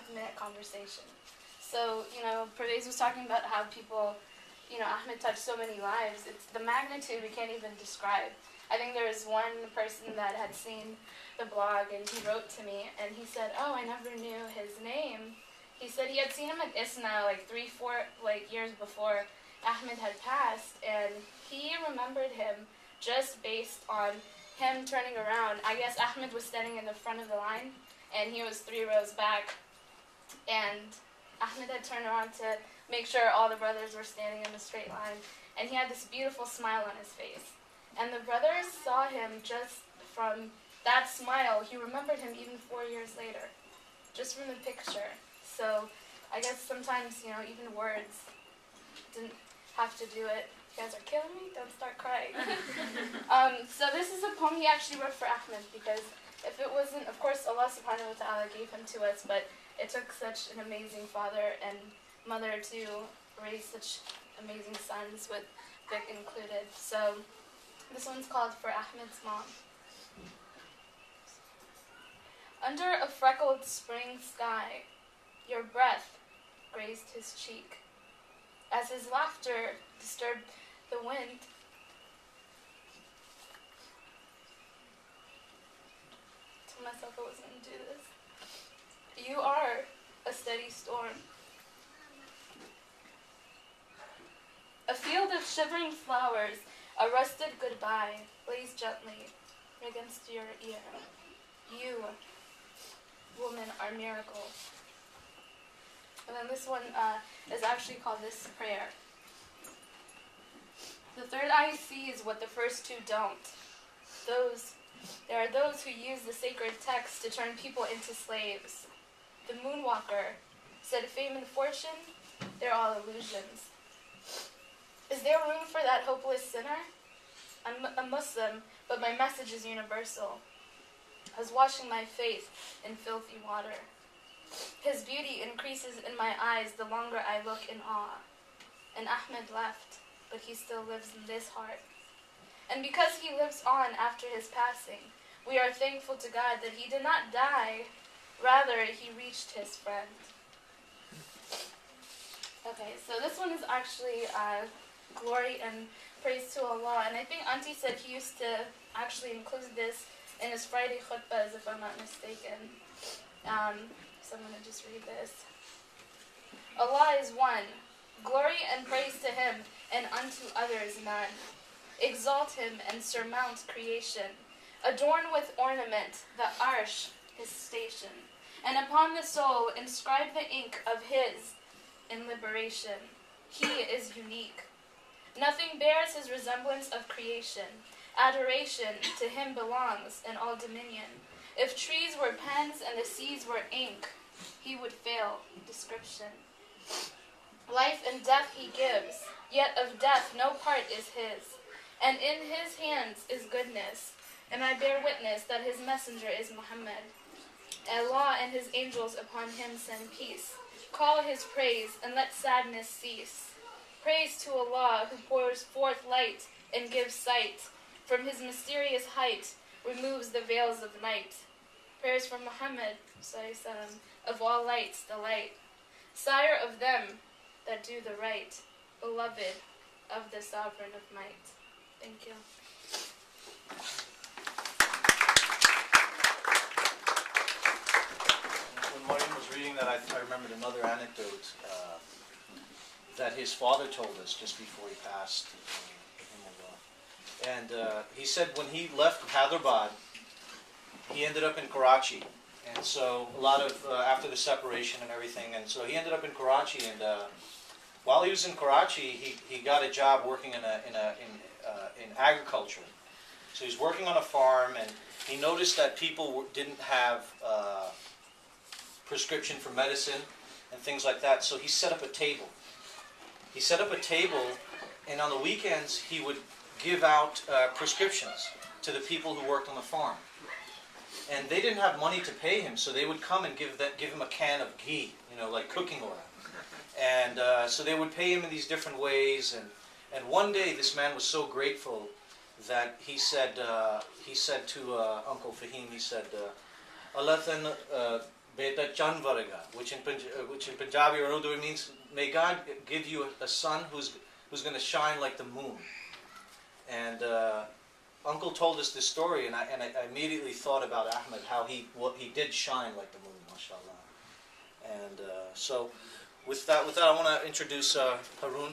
5-minute conversation. So, Pervez was talking about how people, Ahmed touched so many lives. It's the magnitude we can't even describe. I think there was one person that had seen the blog, and he wrote to me, and he said, "Oh, I never knew his name." He said he had seen him at ISNA like 3-4 years before Ahmed had passed, and he remembered him just based on him turning around. I guess Ahmed was standing in the front of the line, and he was 3 rows back, and Ahmed had turned around to make sure all the brothers were standing in a straight line, and he had this beautiful smile on his face. And the brothers saw him just from that smile. He remembered him even 4 years later, just from the picture. So I guess sometimes, even words didn't have to do it. You guys are killing me? Don't start crying. So this is a poem he actually wrote for Ahmed, because if it wasn't, of course, Allah subhanahu wa ta'ala gave him to us, but it took such an amazing father and mother to raise such amazing sons, with Vic included. So this one's called For Ahmed's Mom. Under a freckled spring sky, your breath grazed his cheek. As his laughter disturbed the wind, I told myself I wasn't going to do this. You are a steady storm. A field of shivering flowers, a rusted goodbye, lays gently against your ear. You, woman, are miracles. And then this one is actually called This Prayer. The third eye sees what the first two don't. There are those who use the sacred text to turn people into slaves. The moonwalker said fame and fortune, they're all illusions. Is there room for that hopeless sinner? I'm a Muslim, but my message is universal. I was washing my faith in filthy water. His beauty increases in my eyes the longer I look in awe. And Ahmed left, but he still lives in this heart. And because he lives on after his passing, we are thankful to God that he did not die, rather he reached his friend. Okay, so this one is actually glory and praise to Allah. And I think Auntie said he used to actually include this in his Friday khutbahs, if I'm not mistaken. So I'm going to just read this. Allah is one. Glory and praise to him, and unto others none. Exalt him and surmount creation. Adorn with ornament the arsh, his station. And upon the soul inscribe the ink of his in liberation. He is unique. Nothing bears his resemblance of creation. Adoration to him belongs in all dominion. If trees were pens and the seas were ink, he would fail description. Life and death he gives, yet of death no part is his. And in his hands is goodness, and I bear witness that his messenger is Muhammad. Allah and his angels upon him send peace. Call his praise, and let sadness cease. Praise to Allah, who pours forth light and gives sight. From his mysterious height, removes the veils of night. Prayers from Muhammad, of all lights the light. Sire of them that do the right, beloved of the sovereign of might. Thank you. When Mariam was reading that, I remembered another anecdote that his father told us just before he passed. And he said when he left Hyderabad, he ended up in Karachi. And so a lot of, after the separation and everything, and so he ended up in Karachi, and while he was in Karachi, he got a job working in agriculture. So he was working on a farm, and he noticed that people didn't have prescription for medicine and things like that, so he set up a table. He set up a table, and on the weekends he would give out prescriptions to the people who worked on the farm. And they didn't have money to pay him, so they would come and give him a can of ghee, like cooking oil. And so they would pay him in these different ways. And one day, this man was so grateful that he said to Uncle Fahim, he said, "Allah Beta Chan Varega, which in Punjabi or Urdu means, may God give you a son who's going to shine like the moon. And Uncle told us this story, and I immediately thought about Ahmed, how he did shine like the moon, mashallah. And so, with that, I want to introduce Harun.